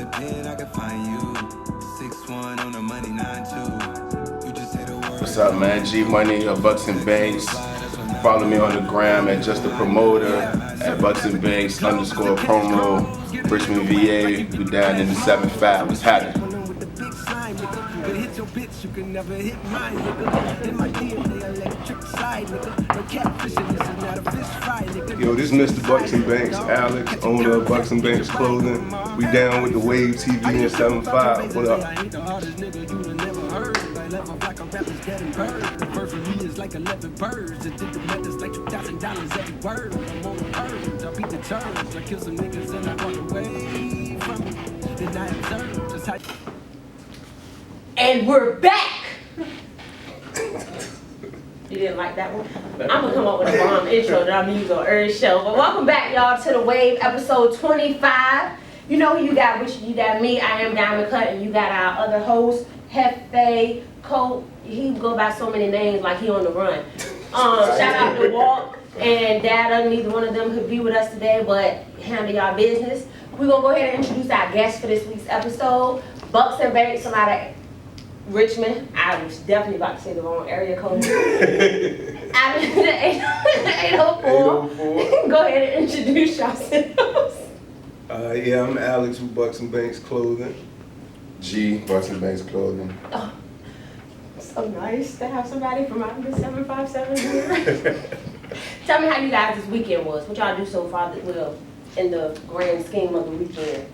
the pen, I can find you. 6'1" on the money, 9'2". You just say the word. What's up, man? G Money of Bucks and Banks. Follow me on the gram at Just a Promoter at Bucks and Banks _promo. Richmond, VA. We down in the 7-5. What's happening? You can never hit mine, nigga. In my DNA, electric slide, nigga. No catfishing, this is not a fish fry, nigga. Yo, this is Mr. Bucks and Banks, Alex, owner of Bucks and Banks Clothing. We down with the Wave TV and 7-5. What up? I ain't the hardest nigga you never heard. I level like a rapper's getting bird. The bird for me is like 11 birds. It did the math, it's like $2,000 every word. I'm on the purge, I beat the terms. I kill some niggas and I walk away from it. Then I observe just how. And we're back! You didn't like that one? I'm gonna come up with a bomb intro that I'm gonna use on every show. But welcome back, y'all, to The Wave, episode 25. You know who you got, Richard, you got me, I am Diamond Cut, and you got our other host, Hefe, Colt. He go by so many names like he on the run. Shout out to Walt and Dada. Neither one of them could be with us today, but handle y'all business. We're gonna go ahead and introduce our guest for this week's episode. Bucks and Banks, some out of Richmond. I was definitely about to say the wrong area code. Out of the 804. Go ahead and introduce yourselves. Yeah, I'm Alex with Bucks and Banks Clothing. G, Bucks and Banks Clothing. Oh, so nice to have somebody from out of the 757 here. Tell me how you guys this weekend was. What y'all do so far that will in the grand scheme of the weekend?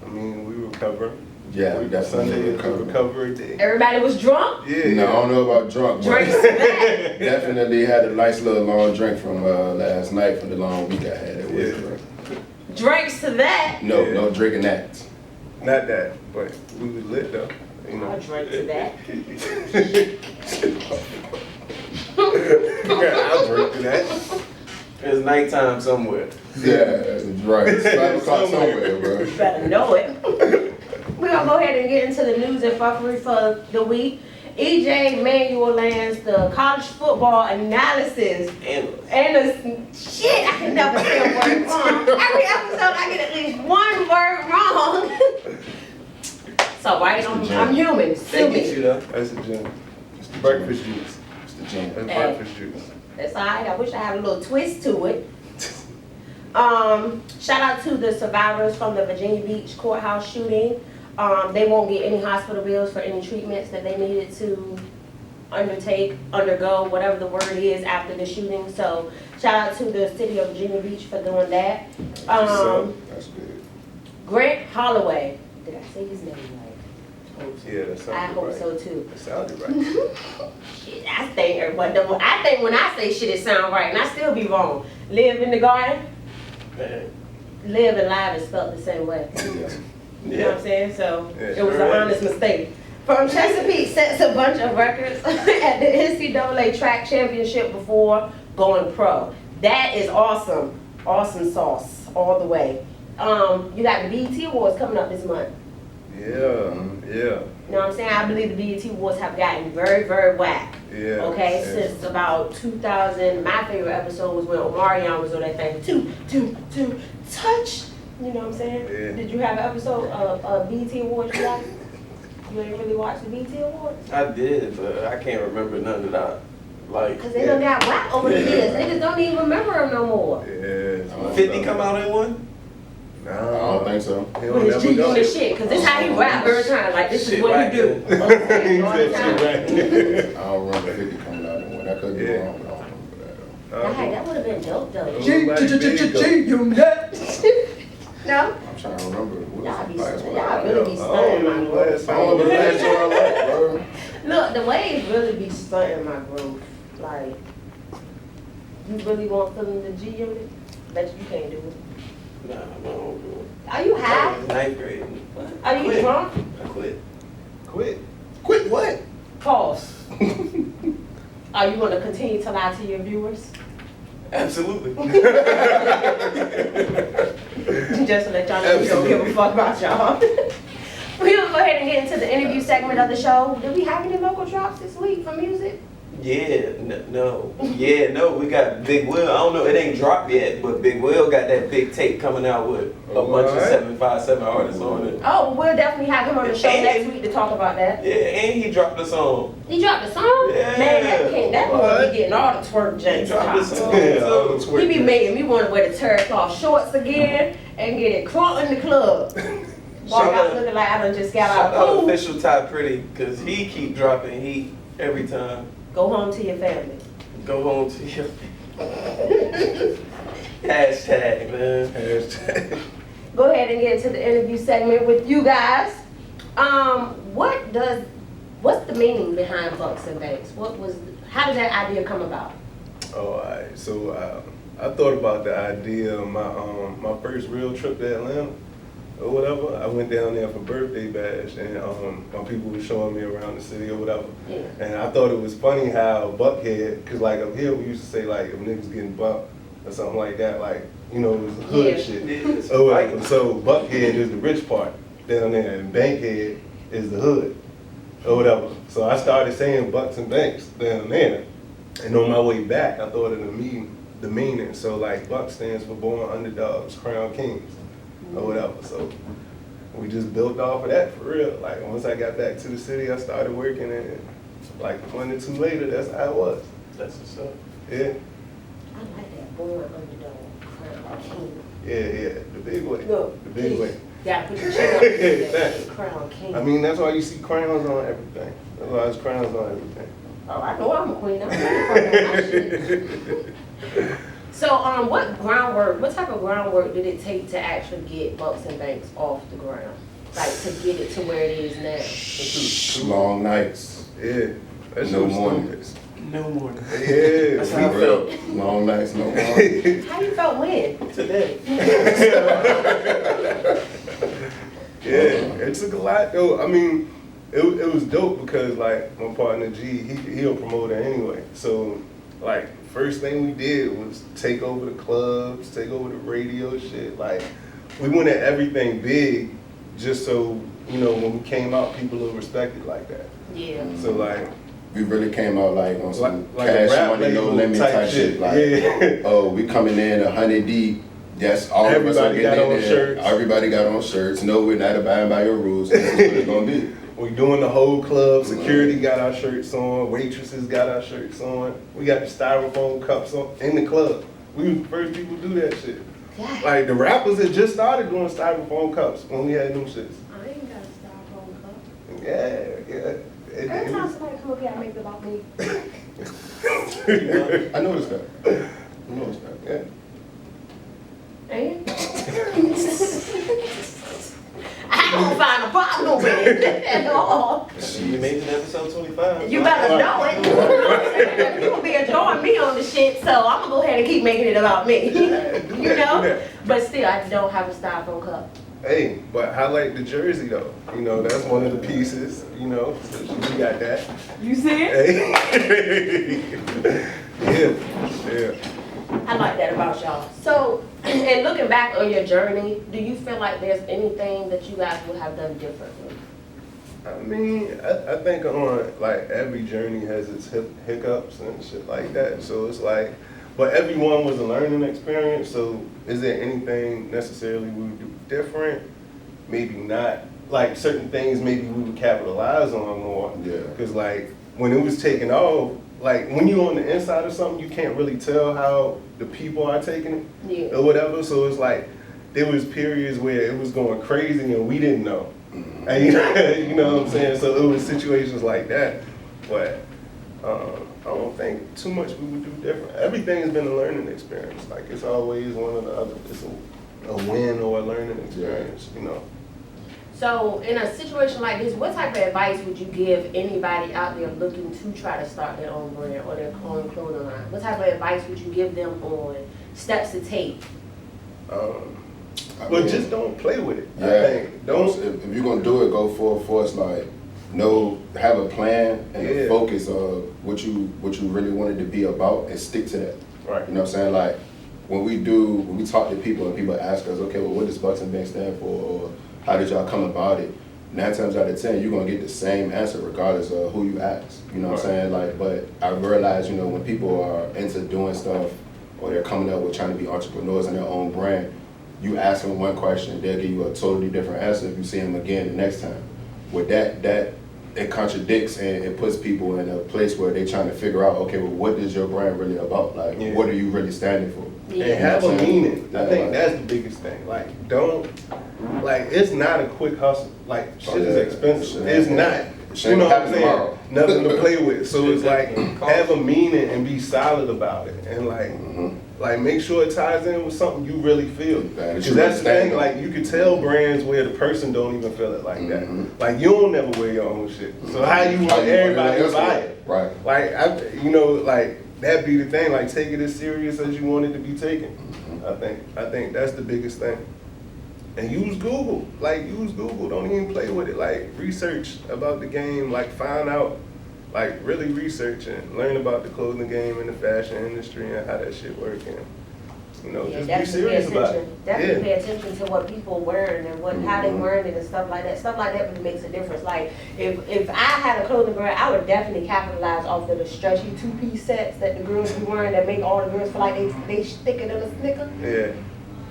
I mean, we recover. Yeah, we definitely Sunday is a recovery day. Everybody was drunk? Yeah. No, I don't know about drunk, but Drinks to that. definitely had a nice little long drink from last night from the long week I had. It was Drinks to that. no drinking that. Not that, but we was lit though. You know. I'll drink to that. I'll drink to that. It's nighttime somewhere. Yeah, that's right. It's 5 o'clock somewhere, bro. You better know it. We're going to go ahead and get into the news and fuckery for the week. EJ Manuel lands the college football analysis. And the shit, I can never say a word wrong. Every episode I get at least one word wrong. So, right, I'm human. Sue They get you me. though. That's the gin. It's the breakfast juice. It's the gin. That's breakfast juice. That's all right. I wish I had a little twist to it. Shout out to the survivors from the Virginia Beach courthouse shooting. They won't get any hospital bills for any treatments that they needed to undergo, whatever the word is after the shooting. So shout out to the city of Virginia Beach for doing that. That's good. Grant Holloway. Did I say his name right? Yeah, that sounded I hope right. so too. That sounded right. Shit, I think when I say shit it sound right, and I still be wrong. Live in the garden. Live and live is spelled the same way. You know what I'm saying? So Yeah, it was sure an is. honest mistake. From Chesapeake sets a bunch of records at the NCAA track championship before going pro. That is awesome. Awesome sauce all the way. You got the BET Awards coming up this month. Yeah. You know what I'm saying? I believe the BET Awards have gotten very, very whack. Yeah. Okay, yeah. since about 2000, my favorite episode was when Omarion was on that thing. Two, touch. You know what I'm saying? Yeah. Did you have an episode of BET Awards you watched? You ain't really watched the BET Awards? I did, but I can't remember none of that. Like, Because they done got whack over the years. Niggas don't even remember them no more. Yeah. 50 come out in one? I don't think so. He With don't his never G know. Unit shit. Because this how he rap every time. Like, this is Shit what he do. whack. Okay, all the He time. said shit I don't remember 50 coming out in one. I could be Yeah. wrong, but I don't remember that. Hey, that would have been dope, though. G-Unit. No? I'm trying to remember. What Y'all was be the last one? y'all really be stunting my growth. I don't remember the last one I liked, bro. Look, the Wave really be stunting my growth. Like, you really want them in the G Unit? Bet you can't do it. Nah, I don't do Are you it. high? Ninth grade. Are you drunk? I quit. Quit. Quit what? Pause. Are you going to continue to lie to your viewers? Absolutely. Just to let y'all know we don't give a fuck about y'all. We're going to go ahead and get into the interview segment of the show. Did we have any local drops this week for music? No, we got Big Will. I don't know, it ain't dropped yet, but Big Will got that big tape coming out with a bunch of 757 artists on it. Oh, we'll definitely have him on the show next week to talk about that. Yeah, and he dropped a song. He dropped a song? Yeah. Man, that boy be getting all the twerk He janks. dropped a song. Yeah, He be making me want to wear the terry-cloth shorts again and get it crunk in the club. Walk Shout out out- looking like I done just got Shout out out of pool. official Ty Pretty, cause he keep dropping heat every time. Go home to your family. Go home to your hashtag, man. Hashtag. Go ahead and get into the interview segment with you guys. What's the meaning behind Bucks and Banks? How did that idea come about? Oh, alright. So I thought about the idea of my first real trip to Atlanta or whatever. I went down there for birthday bash, and my people were showing me around the city or whatever. Yeah. And I thought it was funny how Buckhead, cause like up here we used to say like if niggas getting bumped or something like that, like it was hood Yeah. shit. It's Or whatever. like- So Buckhead is the rich part down there, and Bankhead is the hood or whatever. So I started saying Bucks and Banks down there, and on my way back I thought of the meaning. So like Buck stands for born underdogs, crown kings or whatever. So we just built off of that for real. Like once I got back to the city, I started working, and like a month or two later, that's how it was. That's what's up. Yeah, I like that. Born underdog, crown king. yeah, the big way, Look, the big way. Gotta put your chin up. Exactly. Crown king. I mean, that's why you see crowns on everything. That's why there's crowns on everything. Oh, I know I'm a queen. I'm not my shit. So, what type of groundwork did it take to actually get Bucks and Banks off the ground? Like, to get it to where it is now? Long nights, Yeah, that's no so mornings. stupid. No more. Yeah, That's how I For felt real. Long nights, no mornings. How you felt when? today. yeah, it took a lot though. I mean, it was dope because like my partner G, he a promoter anyway. So like first thing we did was take over the clubs, take over the radio shit. Like we went at everything big just so, when we came out, people will respect it like that. Yeah. So like We really came out like on some Like a cash rap money, no label limit type type shit. shit. Like, Yeah. oh, we coming in 100 deep. That's all of us are Everybody got getting in on there. shirts. Everybody got on shirts. No, we're not abiding by your rules. This is what it's gonna be. we doing the whole club. Security got our shirts on. Waitresses got our shirts on. We got the styrofoam cups on in the club. We was the first people to do that shit. God, Like the rappers had just started doing styrofoam cups when we had them shits. I ain't got a styrofoam cup. Yeah. Every time somebody come up here, I make it about me. I noticed that. I noticed that. Yeah. And? I don't find a problem with it at all. You made it to episode 25. You better know it. You gonna be enjoying me on the shit, so I'm gonna go ahead and keep making it about me. Do that. But still, I don't have a styrofoam cup. Hey, but highlight the jersey though. That's one of the pieces. So we got that. You see it? Hey. Yeah. I like that about y'all. So, and looking back on your journey, do you feel like there's anything that you guys would have done differently? I mean, I think on like every journey has its hiccups and shit like that. So it's like, but everyone was a learning experience. So is there anything necessarily we would do different? Maybe not. Like certain things maybe we would capitalize on more. Yeah. Because like when it was taking off, like when you're on the inside of something, you can't really tell how the people are taking it Yeah. or whatever. So it's like there was periods where it was going crazy and we didn't know. And you know what I'm saying? So it was situations like that. But I don't think too much we would do different. Everything has been a learning experience. Like it's always one or the other. It's a win or a learning experience, So, in a situation like this, what type of advice would you give anybody out there looking to try to start their own brand or their own clothing line? What type of advice would you give them on steps to take? I But mean, just don't play with it. I yeah. think. Don't. If you're gonna do it, go full force. Like, have a plan and a Yeah. focus of what you really wanted to be about, and stick to that. Right. You know what I'm saying? Like, when we talk to people and people ask us, okay, well, what does Bucks and Banks stand for, or how did y'all come about it? 9 times out of 10, you're gonna get the same answer regardless of who you ask. You know what I'm saying? Like, but I realize, you know, when people are into doing stuff or they're coming up with trying to be entrepreneurs in their own brand, you ask them one question, they'll give you a totally different answer if you see them again the next time. With that it contradicts and it puts people in a place where they're trying to figure out, okay, well, what is your brand really about? Like, what are you really standing for? Yeah. And have a meaning. I think like, that's the biggest thing. Like, don't, like, it's not a quick hustle. Like, shit is expensive. It's not. You know what I'm saying? Nothing to play with. So it's like, have a meaning and be solid about it. And like make sure it ties in with something you really feel. Because that's the thing, like, you can tell brands where the person don't even feel it like that. Like, you don't never wear your own shit. So how you want everybody to buy it? Right. Like, you know, like, that be the thing, like, take it as serious as you want it to be taken. I think that's the biggest thing. And use Google, don't even play with it. Like, research about the game, like, find out, like, really research and learn about the clothing game and the fashion industry and how that shit works. And, you know, just be serious about it. Definitely pay attention to what people wearing and how they wearing it and stuff like that. Stuff like that really makes a difference. Like, if I had a clothing brand, I would definitely capitalize off of the stretchy 2-piece sets that the girls be wearing that make all the girls feel like they thicker than a Snicker. Yeah.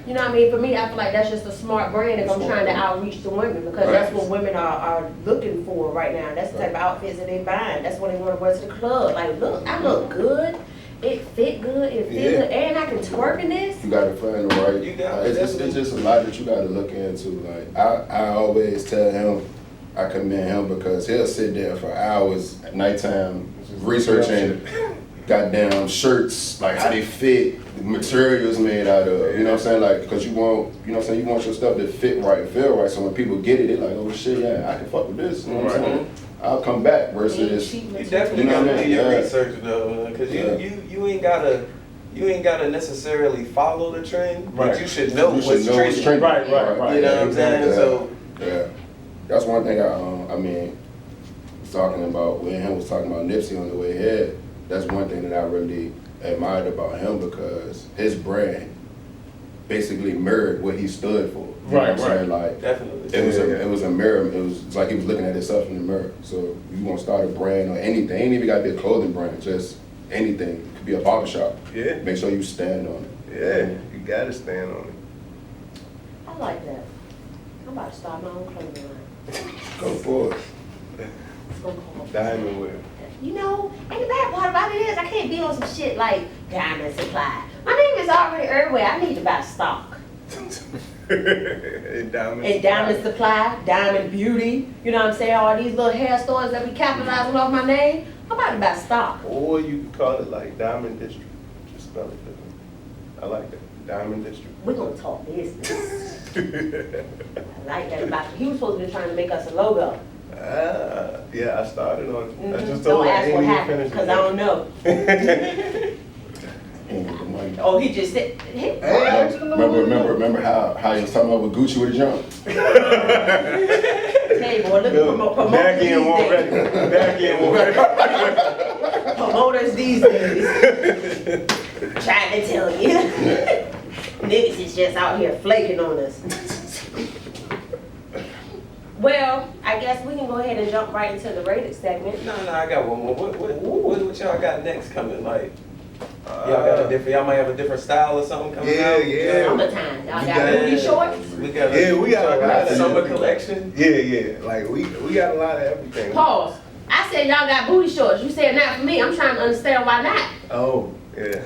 You know what I mean? For me, I feel like that's just a smart brand if I'm trying to outreach to women, because that's what women are looking for right now. That's the type of outfits that they buying. That's what they want to wear to the club. Like, look, I look good. It fit good. It feel good. And I can twerk in this. You gotta find the right. It's just a lot that you gotta look into. Like, I always tell him, I commend him because he'll sit there for hours at nighttime researching goddamn shirts, like how they fit, the materials made out of, you know what I'm saying? Like, because you want, you know what I'm saying, you want your stuff to fit right, feel right, so when people get it, they're like, oh shit, yeah, I can fuck with this, you know what I'm saying? I'll come back versus, You definitely gotta do your research though, because you ain't gotta necessarily follow the trend, but you should know what's trending. Right. You know what I'm saying? So yeah, that's one thing I mean, was talking about, when him was talking about Nipsey on the way here, that's one thing that I really admired about him, because his brand basically mirrored what he stood for. You know what I'm saying? Like, definitely. It was a mirror. It was like he was looking at himself in the mirror. So you want to start a brand or anything, ain't even got to be a clothing brand, just anything. It could be a barbershop. Yeah. Make sure you stand on it. Yeah, you gotta stand on it. I like that. I'm about to start my own clothing line. Go for it. It's gonna call Diamond wear. You know, and the bad part about it is I can't be on some shit like Diamond Supply. My name is already everywhere. I need to buy stock. And Diamond Supply, Diamond Beauty, you know what I'm saying? All these little hair stores that be capitalizing off my name. I'm about to buy stock. Or you could call it like Diamond District. Just spell it different. I like that. Diamond District. We're gonna talk business. I like that about you. He was supposed to be trying to make us a logo. Yeah, I started on it. I just Don't told her I ask ain't what even happened, finished because it. I don't know. Oh, he just said, Remember how he was talking about with Gucci with his jump? hey boy, look at promoters Back these end won't days. ready. Back end won't ready. Promoters these days. Trying to tell you. Niggas is just out here flaking on us. Well, I guess we can go ahead and jump right into the rated segment. No, I got one more. What y'all got next coming? Like, y'all got a different, y'all might have a different style or something coming out? Yeah. Summertime. Y'all got booty shorts? We got we got a lot of summer collection. Yeah. Like we got a lot of everything. Pause. I said y'all got booty shorts. You said not for me. I'm trying to understand why not. Oh, yeah.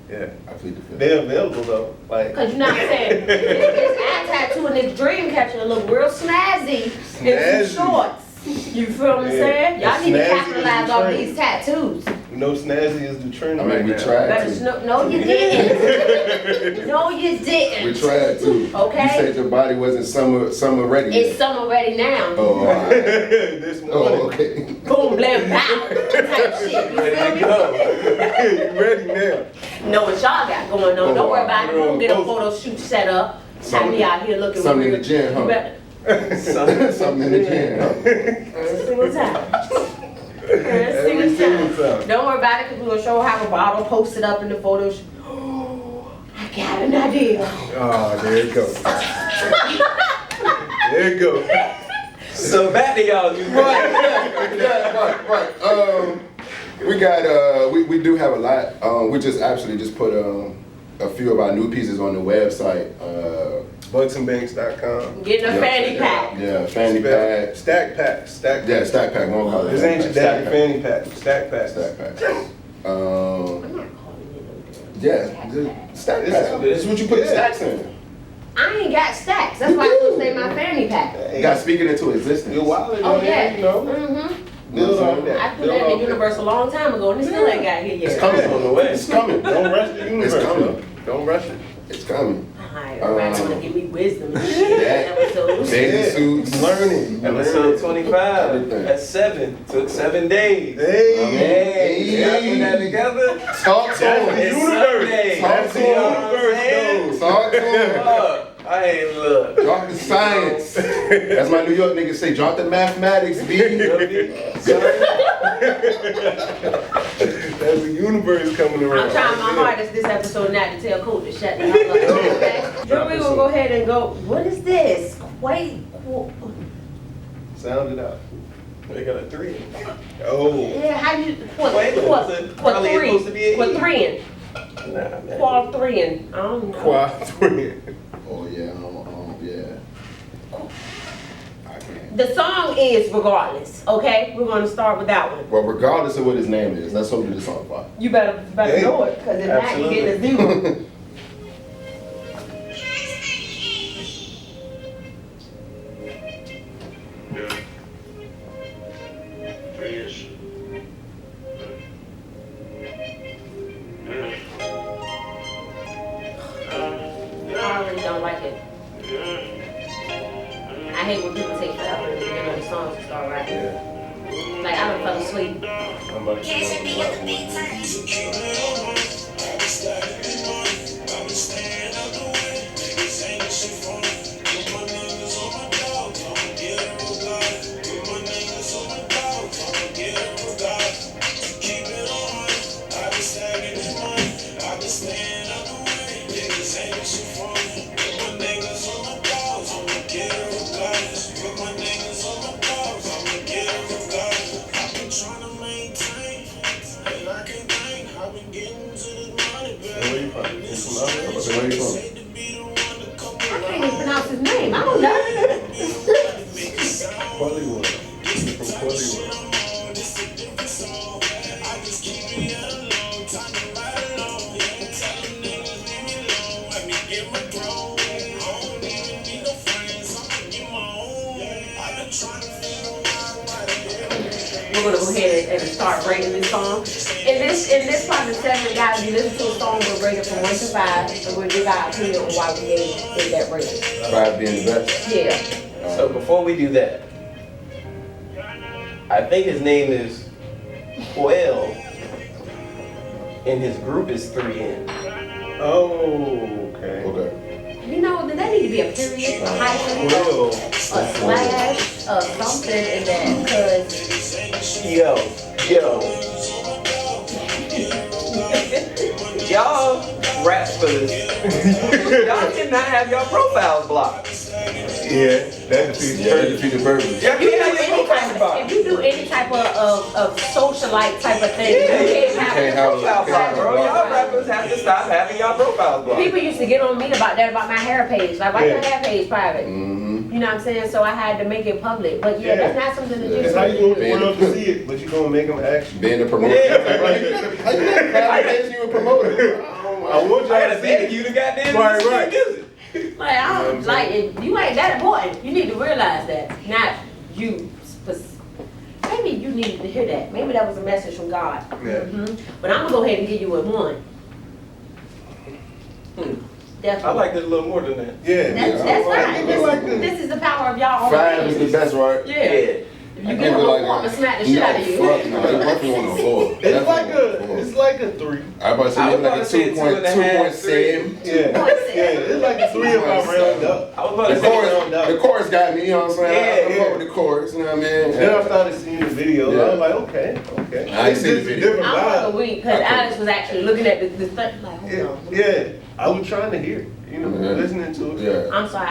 I plead the fifth. They're available though. Like, Cause you know what I'm saying? This eye tattoo and this dream catcher look real snazzy in some shorts. You feel what I'm saying? Y'all need to Snazzy capitalize is the on trend. these tattoos. you know, snazzy is the trend I mean, right we now. tried Better to. no, you didn't. No, you didn't. We tried to. Okay. You said your body wasn't summer ready. It's summer ready now. Oh, all right. This morning. Oh, okay. Boom, blam, pow, type shit. You feel me? You ready now? Know what y'all got going on. Don't worry about it. Oh, We'll get a photo shoot set up. Have me out here looking Something in real. the gym, huh? You better- Something in the gym. Huh? Every single time. Every Every single single time. time. Don't worry about it, because we're going to show how a bottle posted up in the photo shoot. I got an idea. Oh, there it goes. There it goes. So back to y'all new Right, right. We got we do have a lot. We just actually just put a few of our new pieces on the website. BucksandBanks.com. Getting a Yeah. fanny pack. Yeah, fanny pack. Stack pack. Stack pack. Yeah, stack pack. Won't call it. This ain't your stack daddy pack. fanny pack. Stack pack. Stack pack. I'm not calling it Yeah, just stack pack. This is what you put the stacks in. I ain't got stacks. That's why I still say my fanny pack. You got to speak it into existence. You're wild. Oh yeah. You know. Mm-hmm. Build off that. I put that in the universe a long time ago, and it still ain't got here It's yet. coming. on the way. It's coming. Don't rush the universe. It's coming. yo. Don't rush it. It's coming. Alright, everybody wanna give me wisdom and shit. Yeah. Episodes. Bathing suits. Learning. Episode 25. Everything. That's 7. Took 7 days. Hey. Hey, y'all put that together? Talk to That's him. the It's universe. Sunday. That's the You know what I'm universe, saying? though. Talk to him. Look, I ain't look. Drop the science. That's my New York niggas say. Drop the mathematics, B. That's the universe coming around. I'm trying my hardest this episode not to tell Coach to shut the hell up. Okay? Then we gonna go ahead and go, what is this? Sound it out. They got a 3. Oh. Yeah, how you, what Wait, probably supposed to be an what E. three? Nah, man. Quad 3 and I don't know. Quad 3. Oh yeah, yeah. I can't. The song is Regardless, okay? We're gonna start with that one. Well, regardless of what his name is, let's hope that the song fire. You better Hey, know it, cause if not, you get a 0. I already don't like it. I hate when people take forever in the beginning of the song to start rapping. Yeah. Like, I done fell asleep. I'm about to Where you from? You from out here? Where you from? I can't even pronounce his name. I don't know. Hollywood. From Hollywood. We're gonna go ahead and start rating this song. In this part of the segment, guys, we listen to a song, we'll rate it from 1 to 5, and we'll give our opinion on why we gave it that rating. 5 being the best. Yeah. So before we do that, I think his name is Joel, and his group is 3N. Oh, okay. Okay. You know, did that need to be a period, a hyphen, Well, a slash, something in that? Cause Yo. Y'all rap for this. Y'all cannot have your profiles blocked. yeah, that defeats Yeah, purpose. defeat the purpose. Y'all you can't do have your any profiles type, blocked. if you do any type of socialite type of thing, Yeah, you can't can't have have your Profile block, bro. Y'all rappers have to stop having y'all profiles blocked. People used to get on me about that, about my hair page. Like, why Yeah. your hair page private? Mm-hmm. You know what I'm saying? So I had to make it public. But yeah, Yeah. that's not something that you It's do. how you want the world to see it, but you gonna make them action. Being a promoter. Yeah. How you got validation you a promoter? I want y'all I gotta to see beg it. you to goddamn Right, listen to right. music. Like, I don't, like, if you ain't that important. You need to realize that. Not you. Maybe you needed to hear that. Maybe that was a message from God. Yeah. But I'm going to go ahead and give you a 1. Definitely. I like this a little more than that. Yeah. That's I fine. give it like this. This is the power of y'all. 5 is the best, right? Yeah. If you get a little more, I'm going to smack the shit out of you. Fuck no, it's definitely on the floor. It's like a 3. I about to say I was maybe like about a to say 2.7. Yeah. Yeah, it's like a 3 if I round up. I was about The to say, chorus got me, you know what I'm saying? Yeah, I fuck with the chorus, you know what I mean? Then I started seeing the videos. Yeah. I was like, okay. I ain't seen the It's a video. different I'm vibe. like a week because Alex was actually looking at the thing. Like, hold on. Yeah, I was trying to hear it, Yeah. listening to it. Yeah. I'm sorry.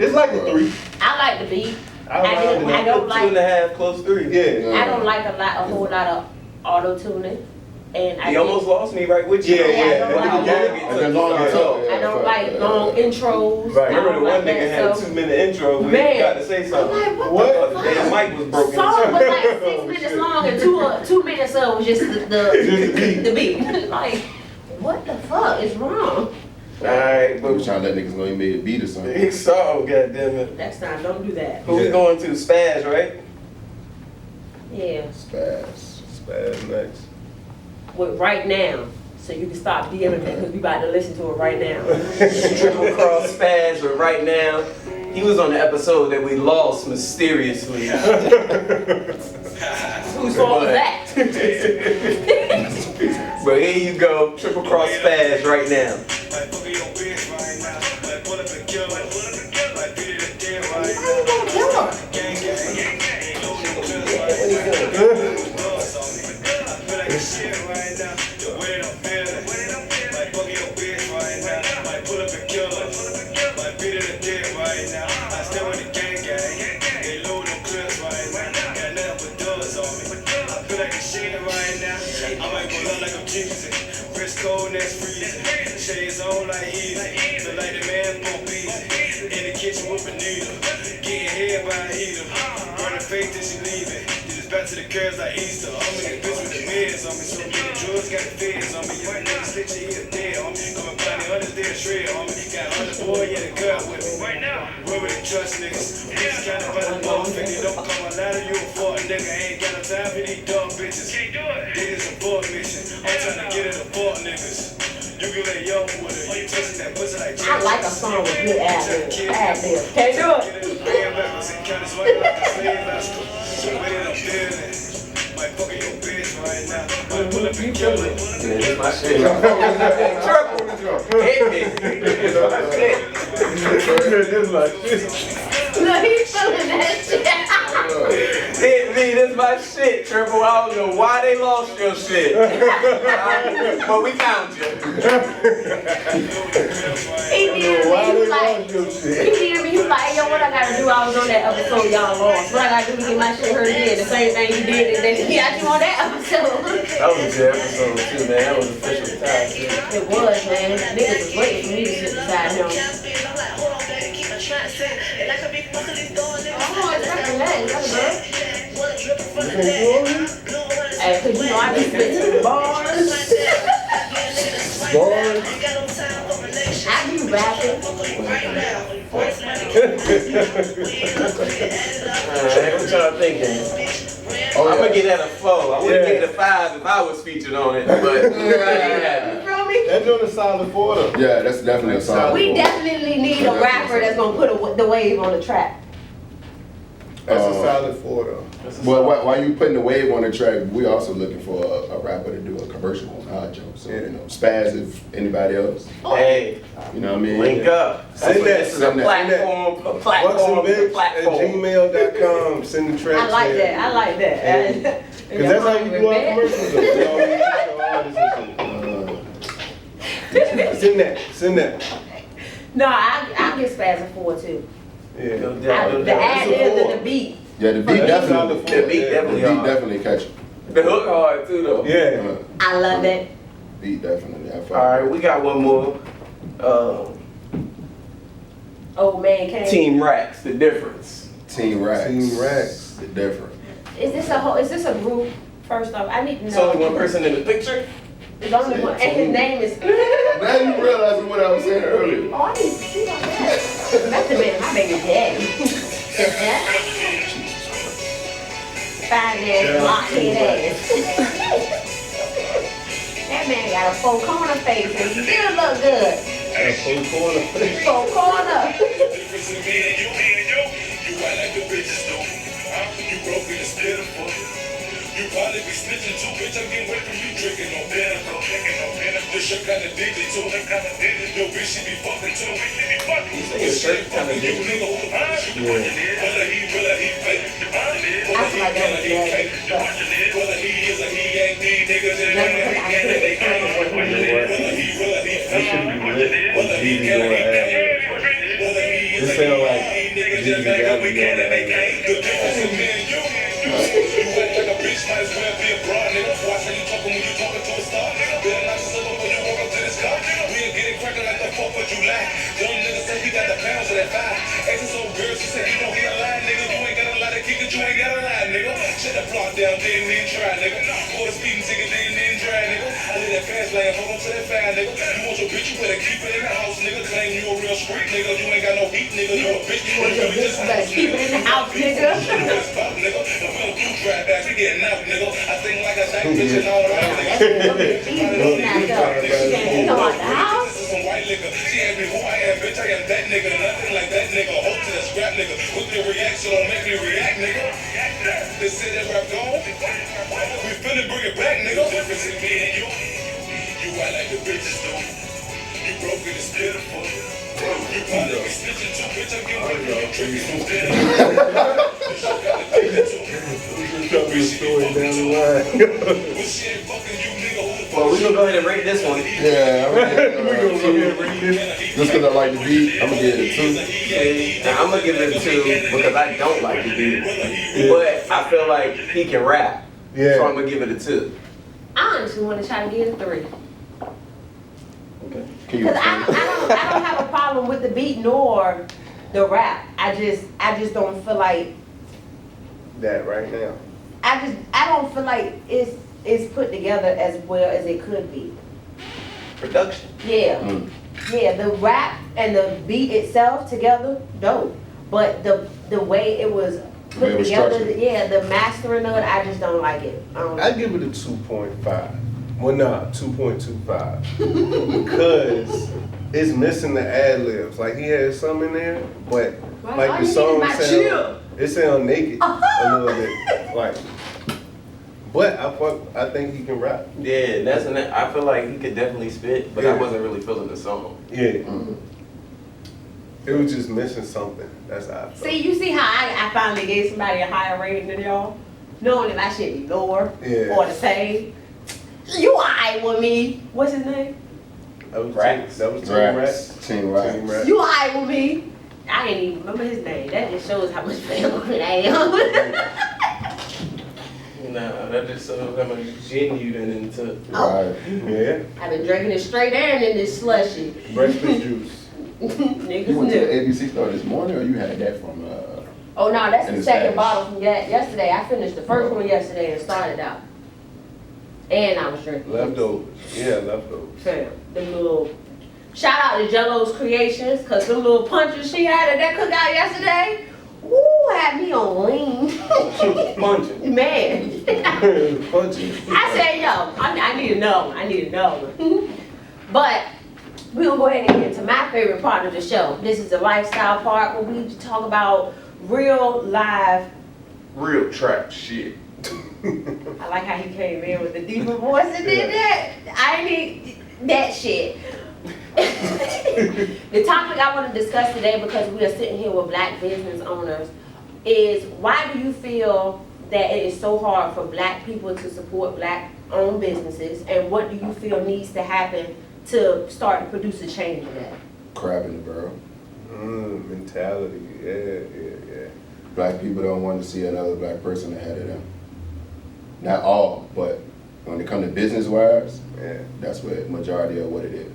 It's like a 3. I like the beat. I don't like 2.5, close 3. Yeah. I don't like a whole lot of auto tuning, and You almost lost me right with you. Yeah, yeah. How long it And then took long to it start took. off. I don't like long intros. Right. I Remember don't the one like nigga that, had a so- 2-minute intro where Man. he got to say something. I'm like, What? I thought the damn mic was broken. Song was like 6 minutes long, and 2 minutes of was just the beat. Like, what the fuck is wrong? Alright, We but was trying to let niggas know he made a beat or something. he saw, goddammit. Next time, don't do that. Who we going to? Spaz, right? Yeah, Spaz. Spaz next. with right now, so you can stop DMing me because we about to listen to it right now. Triple Cross Spaz, but right now, he was on the episode that we lost mysteriously. Whose fault was that? But here you go, Triple Cross Spaz right now. How you gonna kill her? Shades on like easy, feel like the man won't be easy. In the kitchen with a needle, getting head by a heater. Burning faith till she leaving. Just back to the curves like Easter. I'm in the bitch with the meds on me, so many drugs got the feds on me. Young nigga snitch, he a dead on me. Coming by the others, they a shred on me. Got 100 boy, yeah, the gut with me. Right now, where would they trust niggas? Bitches kind of by the motherfucker, they don't come on ladder, you a fuck nigga. Ain't got no time for these dumb bitches. Can't do it. Niggas a fuck mission. I'm trying to get it to fuck niggas. You can let young with it. You touching that pussy like I like a song with good ad-libs. Ad-libs. Can't do it. It's my shit. Triple. Hit me. It's my shit. This like shit. Look, he's feeling that shit. Hit me, this my shit, Triple. I don't know why they lost your shit. But we found you. He near me, he was like, Your he shit. near me, he was like, hey, yo, what I gotta do? I was on that episode y'all lost. What I gotta do to get my shit heard again? The same thing you did, and then he got you on that episode. That was a good episode too, man. That was official time. It was, man. Niggas was waiting for me to sit beside him. Oh, it's fucking nice. Hey, cause you know I be spitting bars. I be rapping. Alright, what y'all thinking? Oh, I'm yeah. gonna get that a 4. I would've given it a 5 if I was featured on it, but that ain't happening. You feel me? That's on a solid 4 though. Yeah, that's definitely a song. We definitely need a rapper that's gonna put the wave on the track. That's a solid 4 though. Well, while you putting the wave on the track, we also looking for a rapper to do a commercial on our joke. So, you know, Spaz, if anybody else, Hey, you know what I mean? link up. Send that. This is a Send that. platform, a platform, a Bucksandbench platform. at gmail.com. Send the tracks. I like there. that. I like that. Cause that's how you do our commercials. Though. You know, Send that. Send that. No, I get Spaz a 4 too. Yeah. No doubt, no The doubt. ad-libs and the beat. Yeah, the beat That's a definitely, solid The beat yeah. the definitely beat hard. definitely catch you. The hook hard too though. Yeah. I love that. Beat definitely. I fuck Alright, with we got one more. Old man came. Team Racks, the difference. Team Racks. Team Racks. The different. Is this a group? First off, I need to know. It's only one person in the picture. There's only one, and his name is. Now you realizing what I was saying earlier. Oh, I need to see about that. That's the man, my baby daddy. Fine ass, blockhead ass. That man got a 4-corner face and he still look good. A full corner. 4 corner. You probably be snitching too, bitch. I'm getting away from you drinking no beer. This shit kinda digital. Yo, bitch, she be fucking too. His shirt kinda digital. Whether he fake. I feel like that was bad. Whether he is or he ain't these niggas in That's what I feel like kind of what You know what? This should be lit. With Jeezy doing ad. This sound like Gigi got me on that. You act like a bitch, might as well be a broad, nigga. Watch how you talking when you talking to a star, nigga. Better not just before you walk up to this car, nigga. We'll get it cracking like the 4th of July. Young nigga say he got the pounds of that 5. Asking some girls, she said he don't get a lie, nigga. You ain't got a lot of kick it, you ain't got a lie, nigga. Shut the block down, then try, nigga. Or the speeding ticket, then dry, nigga. I live that fast lane, hold on to that 5, nigga. You want your bitch, you better keep it in the house, nigga. Claim you a real street, nigga. You ain't got no heat, nigga. You a bitch, you Want your bitch, you better keep it in the house, nigga. We getting out, nigga. I think like a night bitch and all that. That's a bitch. She can't come out the house. This is some white liquor. She asked me who I am, bitch. I am that nigga. Nothing like that nigga. Hope to the scrap nigga. Quick to react, so don't make me react, nigga. They say that rap gone. We finna bring it back, nigga. Difference in me and you. You act like the bitches do. You broke it, it's pitiful. You probably be snitching too, bitch. I'm getting rid of your tricks from dinner. Tell me a story down the line. Well, we gonna go ahead and rate this one. Yeah, I'm gonna give it just because I like the beat, I'm gonna give it a 2. Now, I'm gonna give it a 2 because I don't like the beat, but I feel like he can rap, Yeah. so I'm gonna give it a 2. I honestly want to try to get a 3. Can you Because I don't have a problem with the beat nor the rap. I just don't feel like That right now. I don't feel like it's put together as well as it could be. Production. Yeah. Mm. Yeah, the rap and the beat itself together, dope. But the way it was way put it was together, structured. yeah, the mastering of it, I just don't like it. I give it a 2.5. Well, nah, 2.25. Because it's missing the ad libs. Like he had some in there, but Right, like all the you need song is my sound, chill. it sound naked a little bit. Like, but I think he can rap. Yeah, I feel like he could definitely spit, but I wasn't really feeling the song. Yeah. It was just missing something. That's how I felt. See, you see how I finally gave somebody a higher rating than y'all? Knowing that my shit be lower Yeah. or the same. You alright with me. What's his name? That was Raps. That was Team Raps. Raps. Team Raps. Team Raps. You alright with me. I ain't even remember his name. That just shows how much family I am. Nah, that just shows how much gin you done into. Right. Yeah. I've been drinking it straight and in this slushy. Breakfast juice. Niggas You went to the knew. ABC store this morning, or you had that from? Oh no, that's In the the second stash. bottle from yesterday. I finished the first one yesterday and started out. And I was drinking. Leftovers. Yeah, leftovers. Fam, them little, shout out to Jello's Creations, cause them little punches she had at that cookout yesterday, woo, had me on lean. Punching. Man, Punchy. I said, yo, I need to know, I need to know. But we're gonna go ahead and get into my favorite part of the show. This is the lifestyle part where we talk about real live. Real trap shit. I like how he came in with the deeper voice and did that. I need that shit. The topic I want to discuss today, because we are sitting here with black business owners, is why do you feel that it is so hard for black people to support black owned businesses, and what do you feel needs to happen to start to produce a change in that? Crab in the barrel. Mentality. Yeah. Black people don't want to see another black person ahead of them. Not all, but when it comes to business wise, Yeah. that's what majority of what it is.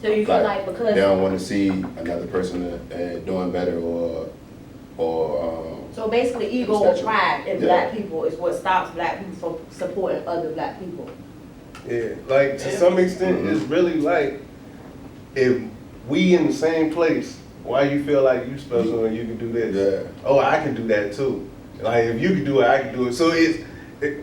So you feel like because they don't want to see another person doing better or so basically ego or Statue. pride in Yeah. black people is what stops black people from supporting other black people. Yeah. Like to some extent, it's really like if we in the same place, why you feel like you special and you can do this? Yeah. Oh, I can do that too. Like if you can do it, I can do it. So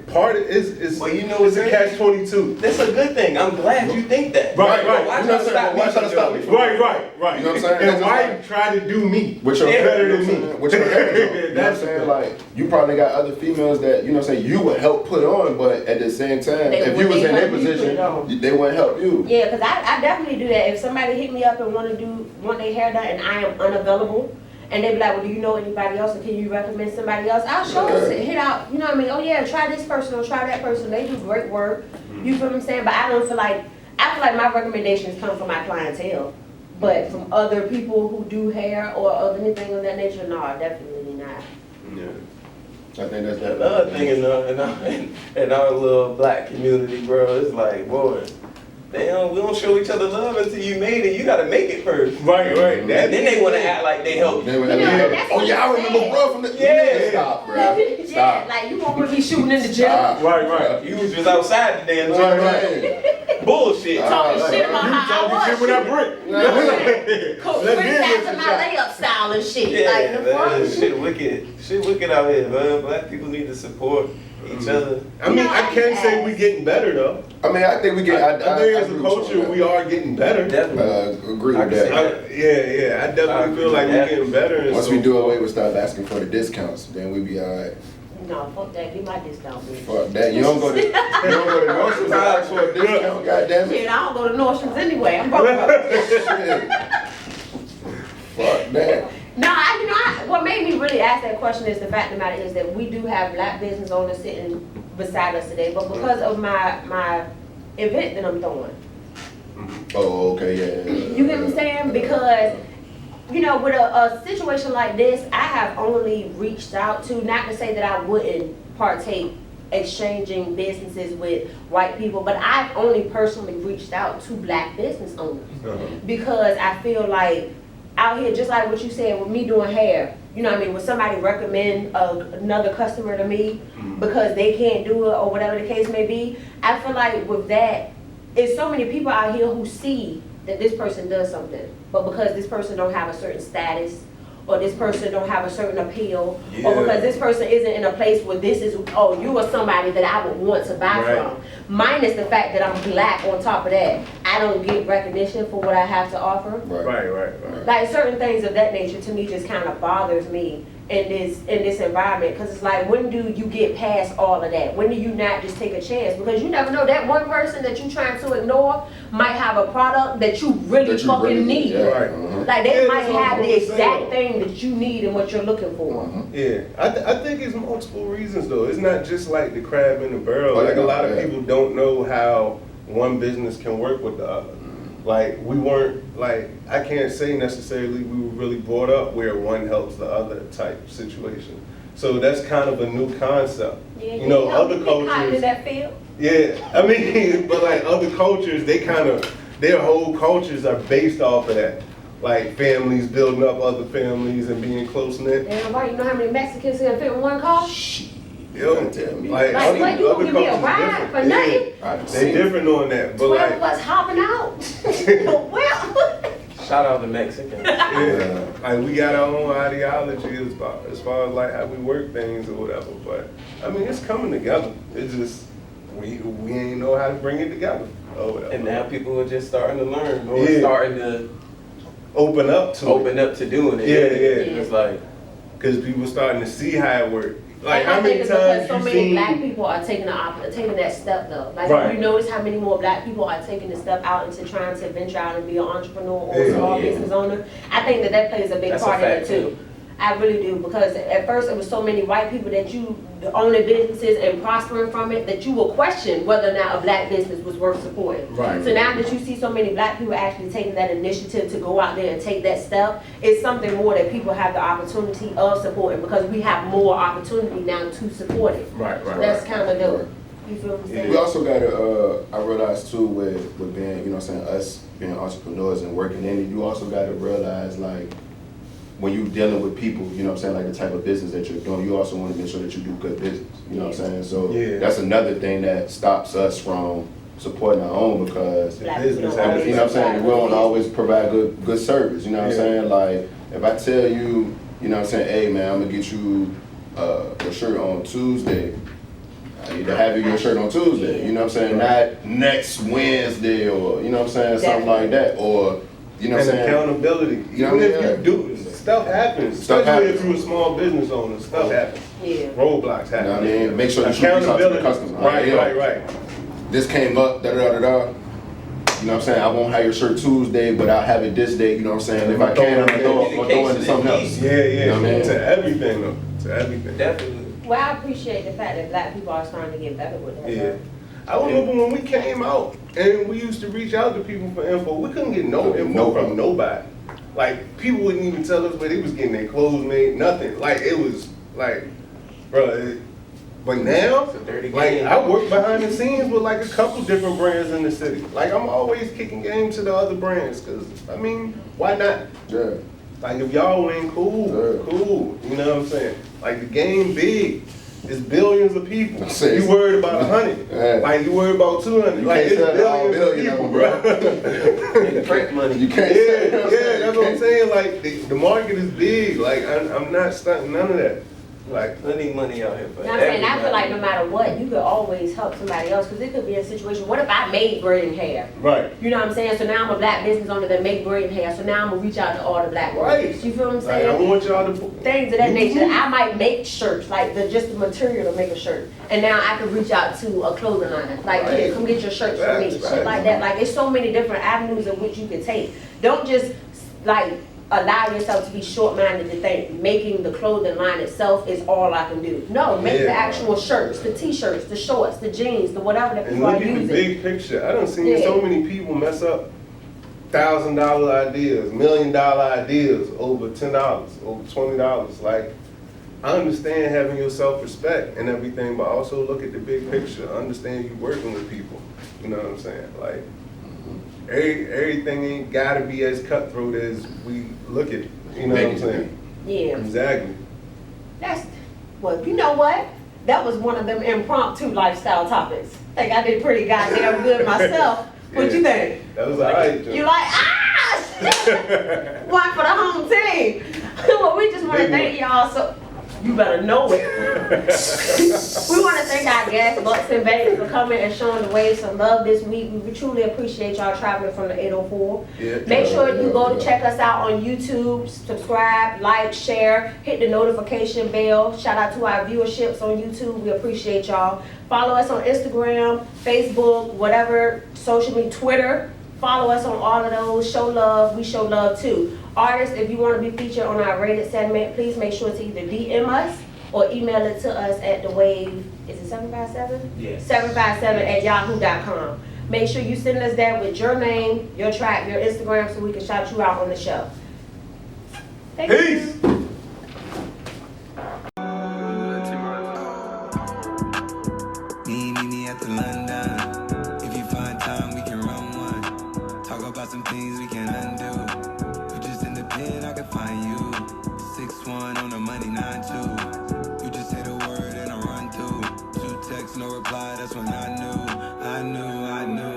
part of it's Well, you know it's a what's catch-22. That's a good thing. I'm glad you think that. Right. Why You know try what to I'm saying? stop me Why try to from stop doing me it? from- Right. You know what I'm saying? And That's why just you try to do me? With your better you know than what I'm me? saying? With your energy. You know what I'm That's the saying? thing. Like, you probably got other females that, you know what I'm saying, you would help put on, but at the same time, They if you was in wouldn't their help you put position, it on. they wouldn't help you. Yeah, because I definitely do that. If somebody hit me up and want their hair done and I am unavailable, and they be like, well, do you know anybody else, or can you recommend somebody else? I'll show us, hit out, you know what I mean? Oh yeah, try this person or try that person. They do great work. You feel what I'm saying? But I feel like my recommendations come from my clientele. But from other people who do hair or anything of that nature, no, definitely not. Yeah. I think that's that. Another thing in our little black community, bro, it's like, boy, we don't show each other love until you made it. You gotta make it first. Right. And then they wanna act like they help you. They were You know, like, that's oh what yeah, I I'm remember saying. bro from the Yeah. Stop, bro. Yeah, Stop. like you won't be shooting in the gym. Stop. Right. You was just outside the damn gym. Right. Bullshit. Talking Right. shit about how I was. Shit with that brick. Criticizing my layup style and shit. Yeah, Like, the fuck? man, shit wicked out here, man. Black people need to support each other. I mean, I can say we getting better though. I mean, I think we get. I think as a agree with you culture, on we are getting better. Definitely. agree I with can say that. that. I definitely feel like we're getting better. And Once so we do away with start asking for the discounts, then we be alright. No, fuck that. Give my discount, bitch. Fuck that. You don't go to Nordstrom's to ask for a discount. God damn Shit, it. I don't go to Nordstrom's anyway. I'm broke. Shit. Fuck that. No, what made me really ask that question is the fact of the matter is that we do have black business owners sitting beside us today, but because of my event that I'm throwing, Oh, okay, yeah. you get what I'm saying? Because, you know, with a situation like this, I have only reached out to, not to say that I wouldn't partake exchanging businesses with white people, but I've only personally reached out to black business owners because I feel like out here, just like what you said with me doing hair, you know what I mean, when somebody recommend another customer to me because they can't do it or whatever the case may be, I feel like with that, it's so many people out here who see that this person does something, but because this person don't have a certain status, or this person don't have a certain appeal, or because this person isn't in a place where this is, oh, you are somebody that I would want to buy from. Minus the fact that I'm black on top of that, I don't get recognition for what I have to offer. Right. Like certain things of that nature to me just kind of bothers me in this environment, because it's like, when do you get past all of that? When do you not just take a chance? Because you never know, that one person that you're trying to ignore might have a product that you really fucking need. Yeah. Right. Like they Yeah, might that's what have I'm the saying. exact thing that you need and what you're looking for. Yeah, I think it's multiple reasons though. It's not just like the crab in the barrel. Oh, Like a lot of yeah. people don't know how one business can work with the other. Like we weren't, like, I can't say necessarily we were really brought up where one helps the other type situation. So that's kind of a new concept. Yeah, You know, other you get caught in cultures. that field. Yeah, I mean, but like other cultures, they kind of, their whole cultures are based off of that. Like families building up other families and being close knit. Damn right, you know how many Mexicans can fit in one car? Shit. Yo, Don't tell me. like, Like, what, you gonna give me a cultures ride different. for nothing? I've They seen it. different on that, but 12 like, of us hopping out. Well, Shout out to Mexicans. yeah, like we got our own ideology as far as like how we work things or whatever. But I mean, it's coming together. It's just we ain't know how to bring it together or whatever. And now people are just starting to learn or Yeah. starting to open up to it. open up to doing it. Yeah. It's like, Because people starting to see how it works. Like and I how think many it's because times so you many seen? black people are taking that step though. Like, Right. have you notice how many more black people are taking the step out into trying to venture out and be an entrepreneur or a Yeah. small Yeah. business owner? I think that plays a big That's a part in it fact, too. I really do, because at first it was so many white people that you owning businesses and prospering from it that you will question whether or not a black business was worth supporting. Right. So now that you see so many black people actually taking that initiative to go out there and take that step, it's something more that people have the opportunity of supporting, because we have more opportunity now to support it. Right. That's kind of dope. You feel what I'm saying? We also got to, I realized too, with being, you know what I'm saying, us being entrepreneurs and working in it, you also got to realize, like, when you're dealing with people, you know what I'm saying, like the type of business that you're doing, you also want to make sure that you do good business, you know what I'm saying? So Yeah. that's another thing that stops us from supporting our own, because, Black business people don't has- you know what I'm saying, we don't always provide good service, you know what I'm Yeah. saying? Like, if I tell you, you know what I'm saying, hey man, I'm going to get you a shirt on Tuesday, I need to have you your shirt on Tuesday, you know what I'm saying? Not next Wednesday, or, you know what I'm saying, something like that, or, you know what I'm And saying? accountability. You know Even what I if mean? you do, stuff happens. Stuff Especially happens. if you're a small business owner, stuff happens. Yeah. Roadblocks happen. You know what I mean? Make sure that you reach out to the Accountability. customer. Like, yo, Right. This came up, da da da da da. You know what I'm saying? I won't have your shirt Tuesday, but I'll have it this day. You know what I'm saying? If I can, I'm gonna throw it into something else. Yeah. You know what I mean? To everything though. To everything. definitely. Well, I appreciate the fact that black people are starting to get better with that. Yeah. though. I remember when we came out and we used to reach out to people for info. We couldn't get no info from nobody. Like, people wouldn't even tell us where they was getting their clothes made, nothing. Like, it was like, bro, but now, like, I work behind the scenes with like a couple different brands in the city. Like, I'm always kicking game to the other brands, cause, I mean, why not? Yeah. Like, if y'all win, cool, cool. You know what I'm saying? Like, the game big. It's billions of people. You worried about 100. Yeah. Like, you worried about 200. You like, can't it's sell billions of people, bro. Print money. You can't Yeah, that's what I'm saying. Like, the market is big. Like, I'm not stunting none of that. Like, Plenty of money out here for You know what I'm saying? I everybody. feel like no matter what, you could always help somebody else, because it could be a situation. What if I made braiding hair? right. You know what I'm saying? So now I'm a black business owner that make braiding hair. So now I'm gonna reach out to all the black Right. braiders. You feel what I'm Like, I saying? want y'all to Things of that nature. I might make shirts, like just the material to make a shirt. And now I can reach out to a clothing line. Like, Right. here, come get your shirts from me. Right, Shit right. like that. Like, there's so many different avenues in which you could take. Don't just, like, allow yourself to be short-minded to think making the clothing line itself is all I can do. No, make the Yeah. actual shirts, the t-shirts, the shorts, the jeans, the whatever that And people look are at the using. big picture. I done seen Yeah. so many people mess up $1,000 ideas, $1 million ideas over $10, over $20. Like, I understand having your self-respect and everything, but also look at the big picture. Understand you working with people. You know what I'm saying? Like, everything ain't gotta be as cutthroat as we look at it. You know what I'm saying? Yeah. Exactly. That's, well, you know what? That was one of them impromptu lifestyle topics. I think I did pretty goddamn good myself. What you think? That was alright. You like, one for the home team. Well, we just want to Big thank y'all so. You better know it. We want to thank our guests, Bucks and Banks, for coming and showing the way some love this week. We truly appreciate y'all traveling from the 804. Yeah. Make sure you go to check us out on YouTube, subscribe, like, share, hit the notification bell. Shout out to our viewerships on YouTube. We appreciate y'all. Follow us on Instagram, Facebook, whatever, social media, Twitter. Follow us on all of those. Show love. We show love too. Artists, if you want to be featured on our rated segment, please make sure to either DM us or email it to us at the wave. Is it 757? Yes. 757@yahoo.com. Make sure you send us that with your name, your track, your Instagram, so we can shout you out on the show. Thank Peace. you. Meet me at the London. If you find time, we can run one. Talk about some things we can undo. You just in the pen, I can find you. 6'1" on the money, 9'2". You just say the word and I run through. 2 texts, no reply, that's when I knew.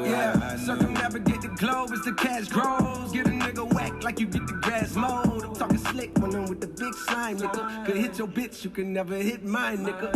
Yeah, circumnavigate the globe as the cash grows. Get a nigga whack like you get the grass mowed. I'm talking slick when I'm with the big slime, nigga. Could hit your bitch, you can never hit mine, nigga.